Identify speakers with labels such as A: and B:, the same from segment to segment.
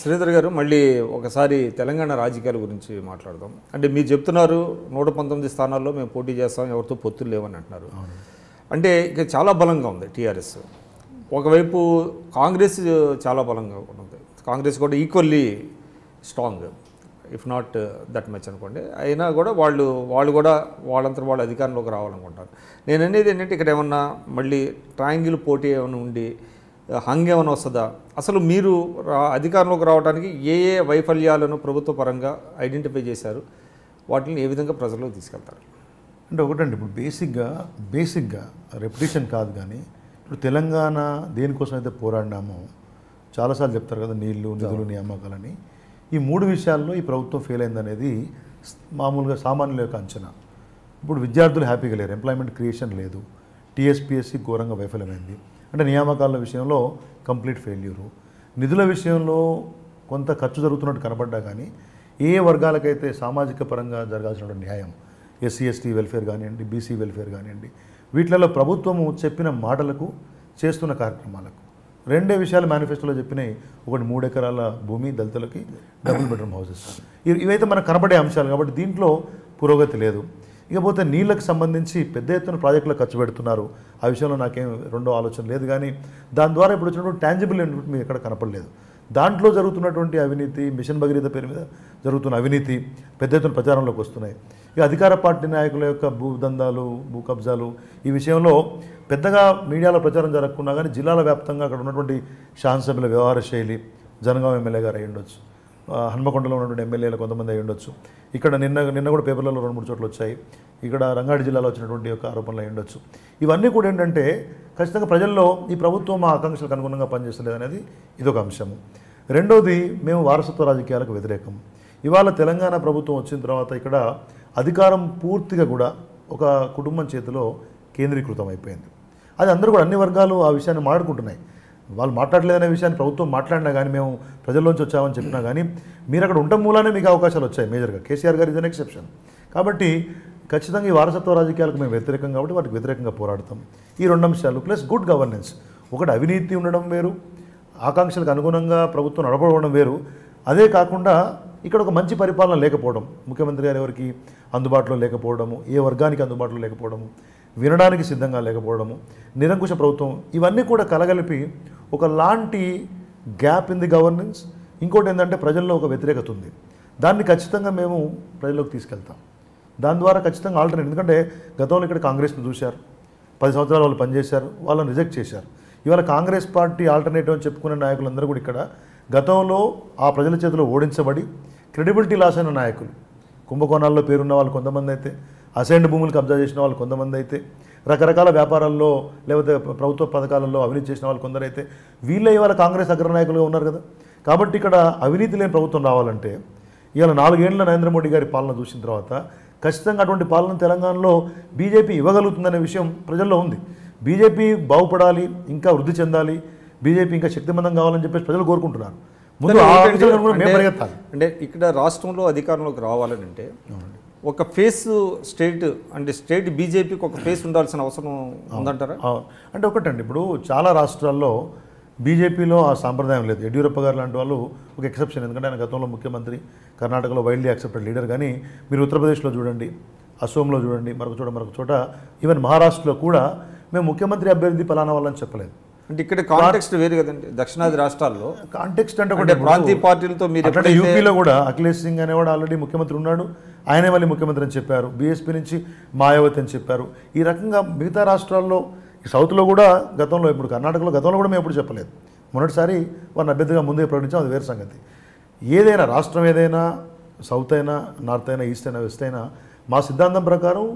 A: శ్రీధర్ గారు, మళ్ళీ ఒకసారి తెలంగాణ రాజకీయాల గురించి మాట్లాడదాం. అంటే మీరు చెప్తున్నారు 119 స్థానాల్లో మేము పోటీ చేస్తాం, ఎవరితో పొత్తులు లేవని అంటున్నారు. అంటే ఇక చాలా బలంగా ఉంది టీఆర్ఎస్. ఒకవైపు కాంగ్రెస్ చాలా బలంగా ఉంది. కాంగ్రెస్ కూడా equally strong, if not that much అనుకోండి. అయినా కూడా వాళ్ళు కూడా వాళ్ళంతా వాళ్ళు అధికారంలోకి రావాలనుకుంటారు. నేను అనేది ఏంటంటే ఇక్కడ ఏమన్నా మళ్ళీ ట్రయాంగిల్ పోటీ ఏమైనా ఉండి హంగ్ ఏమైనా వస్తుందా? అసలు మీరు అధికారంలోకి రావడానికి ఏ ఏ వైఫల్యాలను ప్రభుత్వ పరంగా ఐడెంటిఫై చేశారు, వాటిని ఏ విధంగా ప్రజల్లోకి తీసుకెళ్తారు?
B: అంటే ఒకటండి, ఇప్పుడు బేసిక్గా రెప్యుటేషన్ కాదు, కానీ ఇప్పుడు తెలంగాణ దేనికోసం అయితే పోరాడినామో చాలాసార్లు చెప్తారు కదా, నీళ్లు, నిధులు, నియామకాలని. ఈ 3 విషయాల్లో ఈ ప్రభుత్వం ఫెయిల్ అయిందనేది మామూలుగా సామాన్యుల యొక్క అంచనా. ఇప్పుడు విద్యార్థులు హ్యాపీగా లేరు, ఎంప్లాయ్మెంట్ క్రియేషన్ లేదు, టీఎస్పీఎస్సీ ఘోరంగా వైఫల్యమైంది. అంటే నియామకాల విషయంలో కంప్లీట్ ఫెయిల్యూరు, నిధుల విషయంలో కొంత ఖర్చు జరుగుతున్నట్టు కనబడ్డా కానీ ఏ వర్గాలకైతే సామాజిక పరంగా జరగాల్సిన న్యాయం, ఎస్సీ ఎస్టీ వెల్ఫేర్ కానివ్వండి, బీసీ వెల్ఫేర్ కానివ్వండి, వీటిలలో ప్రభుత్వము చెప్పిన మాటలకు చేస్తున్న కార్యక్రమాలకు 2 విషయాలు మేనిఫెస్టోలో చెప్పినాయి. ఒకటి 3 ఎకరాల భూమి దళితులకి, డబుల్ బెడ్రూమ్ హౌసెస్. ఇవైతే మనకు కనబడే అంశాలు కాబట్టి దీంట్లో పురోగతి లేదు. ఇకపోతే నీళ్ళకు సంబంధించి పెద్ద ఎత్తున ప్రాజెక్టులకు ఖర్చు పెడుతున్నారు. ఆ విషయంలో నాకేం రెండో ఆలోచన లేదు, కానీ దాని ద్వారా ఇప్పుడు వచ్చినటువంటి ట్యాంజిబుల్ ఇన్పుట్ మీకు ఎక్కడ కనపడలేదు. దాంట్లో జరుగుతున్నటువంటి అవినీతి, మిషన్ భగీరథ పేరు మీద జరుగుతున్న అవినీతి పెద్ద ఎత్తున ప్రచారంలోకి వస్తున్నాయి. ఇక అధికార పార్టీ నాయకుల యొక్క భూదందాలు, భూ కబ్జాలు ఈ విషయంలో పెద్దగా మీడియాలో ప్రచారం జరగకున్నా కానీ జిల్లాల వ్యాప్తంగా అక్కడ ఉన్నటువంటి శాసనసభ్యుల వ్యవహార శైలి, జనగాం ఎమ్మెల్యే గారు అయి ఉండొచ్చు, హన్మకొండలో ఉన్నటువంటి ఎమ్మెల్యేలు కొంతమంది అయి ఉండొచ్చు, ఇక్కడ నిన్న కూడా పేపర్లలో 2-3 చోట్ల వచ్చాయి, ఇక్కడ రంగారెడ్డి జిల్లాలో వచ్చినటువంటి యొక్క ఆరోపణలు అయి ఉండొచ్చు. ఇవన్నీ కూడా ఏంటంటే ఖచ్చితంగా ప్రజల్లో ఈ ప్రభుత్వం మా ఆకాంక్షలకు అనుగుణంగా పనిచేస్తలేదు అనేది ఇదొక అంశము. రెండోది, మేము వారసత్వ రాజకీయాలకు వ్యతిరేకం. ఇవాళ తెలంగాణ ప్రభుత్వం వచ్చిన తర్వాత ఇక్కడ అధికారం పూర్తిగా కూడా ఒక కుటుంబం చేతిలో కేంద్రీకృతం అయిపోయింది. అది అందరూ కూడా అన్ని వర్గాలు ఆ విషయాన్ని మాట్లాడుకుంటున్నాయి. వాళ్ళు మాట్లాడలేదనే విషయాన్ని ప్రభుత్వం మాట్లాడినా కానీ, మేము ప్రజల్లోంచి వచ్చామని చెప్పినా కానీ, మీరు అక్కడ ఉండటం మూలానే మీకు అవకాశాలు వచ్చాయి. మేజర్గా కేసీఆర్ గారు ఇదన్ ఎక్సెప్షన్. కాబట్టి ఖచ్చితంగా ఈ వారసత్వ రాజకీయాలకు మేము వ్యతిరేకం కాబట్టి వాటికి వ్యతిరేకంగా పోరాడతాం. ఈ 2 అంశాలు ప్లస్ గుడ్ గవర్నెన్స్. ఒకటి అవినీతి ఉండడం వేరు, ఆకాంక్షలకు అనుగుణంగా ప్రభుత్వం నడపడం వేరు. అదే కాకుండా ఇక్కడ ఒక మంచి పరిపాలన లేకపోవడం, ముఖ్యమంత్రి గారు ఎవరికి అందుబాటులో లేకపోవడము, ఏ వర్గానికి అందుబాటులో లేకపోవడము, వినడానికి సిద్ధంగా లేకపోవడము, నిరంకుశ ప్రభుత్వం, ఇవన్నీ కూడా కలగలిపి ఒకలాంటి గ్యాప్ ఇన్ ది గవర్నెన్స్. ఇంకోటి ఏంటంటే ప్రజల్లో ఒక వ్యతిరేకత ఉంది. దాన్ని ఖచ్చితంగా మేము ప్రజల్లోకి తీసుకెళ్తాం. దాని ద్వారా ఖచ్చితంగా ఆల్టర్నేట్. ఎందుకంటే గతంలో ఇక్కడ కాంగ్రెస్ని చూశారు, 10 సంవత్సరాలు వాళ్ళు పనిచేశారు, వాళ్ళని రిజెక్ట్ చేశారు. ఇవాళ కాంగ్రెస్ పార్టీ ఆల్టర్నేటివ్ అని చెప్పుకునే నాయకులందరూ కూడా ఇక్కడ గతంలో ఆ ప్రజల చేతిలో ఓడించబడి క్రెడిబిలిటీ లాస్ అయిన నాయకులు, కుంభకోణాల్లో పేరున్న వాళ్ళు కొంతమంది అయితే, అసైన్డ్ భూములు కబ్జా చేసిన వాళ్ళు కొంతమంది అయితే, రకరకాల వ్యాపారాల్లో లేకపోతే ప్రభుత్వ పథకాలలో అవినీతి చేసిన వాళ్ళు కొందరైతే, వీళ్ళే ఇవాళ కాంగ్రెస్ అగ్రనాయకులుగా ఉన్నారు కదా. కాబట్టి ఇక్కడ అవినీతి లేని ప్రభుత్వం రావాలంటే ఇవాళ 4 ఏళ్ల నరేంద్ర మోడీ గారి పాలన చూసిన తర్వాత ఖచ్చితంగా అటువంటి పాలన తెలంగాణలో బీజేపీ ఇవ్వగలుగుతుందనే విషయం ప్రజల్లో ఉంది. బీజేపీ బాగుపడాలి, ఇంకా వృద్ధి చెందాలి, బీజేపీ ఇంకా శక్తిమంతం కావాలని చెప్పేసి ప్రజలు కోరుకుంటున్నారు. ముందు
A: అంటే ఇక్కడ రాష్ట్రంలో అధికారంలోకి రావాలని అంటే ఒక ఫేస్ స్టేట్ బీజేపీకి ఒక ఫేస్ ఉండాల్సిన అవసరం ఉందంటారా?
B: అంటే ఒకటండి, ఇప్పుడు చాలా రాష్ట్రాల్లో బీజేపీలో ఆ సాంప్రదాయం లేదు. యడ్యూరప్ప గారు లాంటి వాళ్ళు ఒక ఎక్సెప్షన్, ఎందుకంటే ఆయన గతంలో ముఖ్యమంత్రి, కర్ణాటకలో వైడ్లీ యాక్సెప్టెడ్ లీడర్. కానీ మీరు ఉత్తరప్రదేశ్లో చూడండి, అసోంలో చూడండి, మరొక చోట ఈవెన్ మహారాష్ట్రలో కూడా మేము ముఖ్యమంత్రి అభ్యర్థి పలానా వాళ్ళని చెప్పలేదు.
A: అంటే ఇక్కడ కాంటెక్స్ట్ వేరు కదండి. దక్షిణాది రాష్ట్రాల్లో
B: కాంటెక్స్ట్ అంటే ఒకటి
A: ప్రాంతీయ పార్టీలతో మీరు
B: అంటే యూపీలో కూడా అఖిలేష్ సింగ్ అనేవాడు ఆల్రెడీ ముఖ్యమంత్రి ఉన్నాడు, ఆయనే మళ్ళీ ముఖ్యమంత్రి అని చెప్పారు. బీఎస్పీ నుంచి మాయావతి అని చెప్పారు. ఈ రకంగా మిగతా రాష్ట్రాల్లో, ఈ సౌత్లో కూడా గతంలో, ఇప్పుడు కర్ణాటకలో గతంలో కూడా మేము ఎప్పుడు చెప్పలేదు. మొన్నటిసారి వారిని అభ్యర్థిగా ముందే ప్రకటించాం, అది వేరే సంగతి. ఏదైనా రాష్ట్రం ఏదైనా, సౌత్ అయినా, నార్త్ అయినా, ఈస్ట్ అయినా, వెస్ట్ అయినా, మా సిద్ధాంతం ప్రకారం,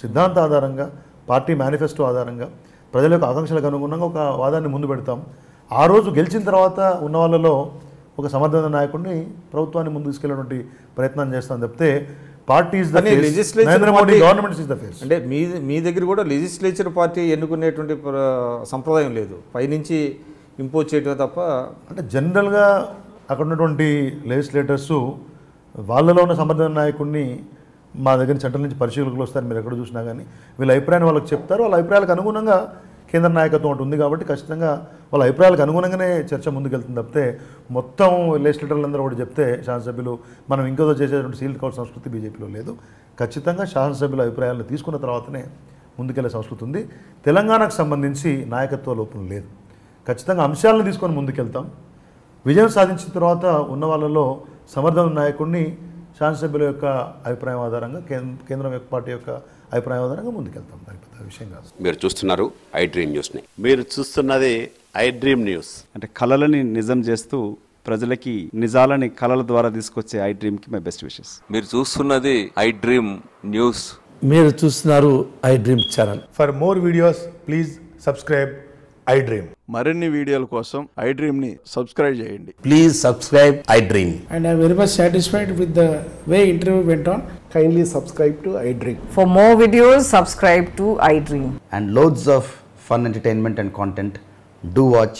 B: సిద్ధాంత ఆధారంగా, పార్టీ మేనిఫెస్టో ఆధారంగా, ప్రజల యొక్క ఆకాంక్షలకు అనుగుణంగా ఒక వాదాన్ని ముందు పెడతాం. ఆ రోజు గెలిచిన తర్వాత ఉన్న వాళ్ళలో ఒక సమర్థమైన నాయకుడిని ప్రభుత్వాన్ని ముందు తీసుకెళ్ళినటువంటి ప్రయత్నం చేస్తాం తప్పితే party is the face, Narendra Modi government is the face.
A: అంటే మీ దగ్గర కూడా లెజిస్లేచర్ పార్టీ ఎన్నుకునేటువంటి సంప్రదాయం లేదు, పైనుంచి ఇంపోజ్ చేయడమే తప్ప.
B: అంటే జనరల్గా అక్కడ ఉన్నటువంటి లెజిస్లేటర్సు వాళ్ళలో ఉన్న సమర్థమైన నాయకుడిని మా దగ్గర సెంట్రల్ నుంచి పరిశీలకులు వస్తారు, మీరు ఎక్కడ చూసినా కానీ వీళ్ళ అభిప్రాయాన్ని వాళ్ళకి చెప్తారు. వాళ్ళ అభిప్రాయాలకు అనుగుణంగా కేంద్ర నాయకత్వం ఒకటి ఉంది కాబట్టి ఖచ్చితంగా వాళ్ళ అభిప్రాయాలకు అనుగుణంగానే చర్చ ముందుకెళ్తుంది తప్పితే మొత్తం లెజిస్లేటర్లందరూ కూడా చెప్తే శాసనసభ్యులు మనం ఇంకోదో చేసేటువంటి సీల్డ్ కవర్ సంస్కృతి బీజేపీలో లేదు. ఖచ్చితంగా శాసనసభ్యుల అభిప్రాయాలను తీసుకున్న తర్వాతనే ముందుకెళ్లే సంస్కృతి ఉంది. తెలంగాణకు సంబంధించి నాయకత్వ లోపం లేదు. ఖచ్చితంగా అంశాలను తీసుకొని ముందుకెళ్తాం. విజయం సాధించిన తర్వాత ఉన్న వాళ్ళలో సమర్థమైన నాయకుడిని శాసనసభ్యుల యొక్క అభిప్రాయం ఆధారంగా కేంద్రం యొక్క పార్టీ యొక్క అభిప్రాయం ఆధారంగా ముందుకెళ్తాం. దాని పెద్ద విషయం కాదు.
C: మీరు చూస్తున్నారు ఐ డ్రీమ్ న్యూస్ని.
D: మీరు చూస్తున్నది ఐ డ్రీమ్ న్యూస్.
E: అంటే కళలని నిజం చేస్తూ ప్రజలకి నిజాలని కళల ద్వారా తీసుకొచ్చే ఐ డ్రీమ్కి మై బెస్ట్ విషెస్.
F: మీరు చూస్తున్నది ఐ డ్రీమ్ న్యూస్.
G: మీరు చూస్తున్నారు I dream channel.
H: For more videos please subscribe I dream.
D: మరిన్ని వీడియోల కోసం ఐ డ్రీమ్ని సబ్స్క్రైబ్ చేయండి.
G: Please subscribe I dream.
I: And I am very much satisfied with the way interview went on.
H: Kindly subscribe to I Dream.
J: For more videos, subscribe to iDream.
K: And loads of fun entertainment and content. Do watch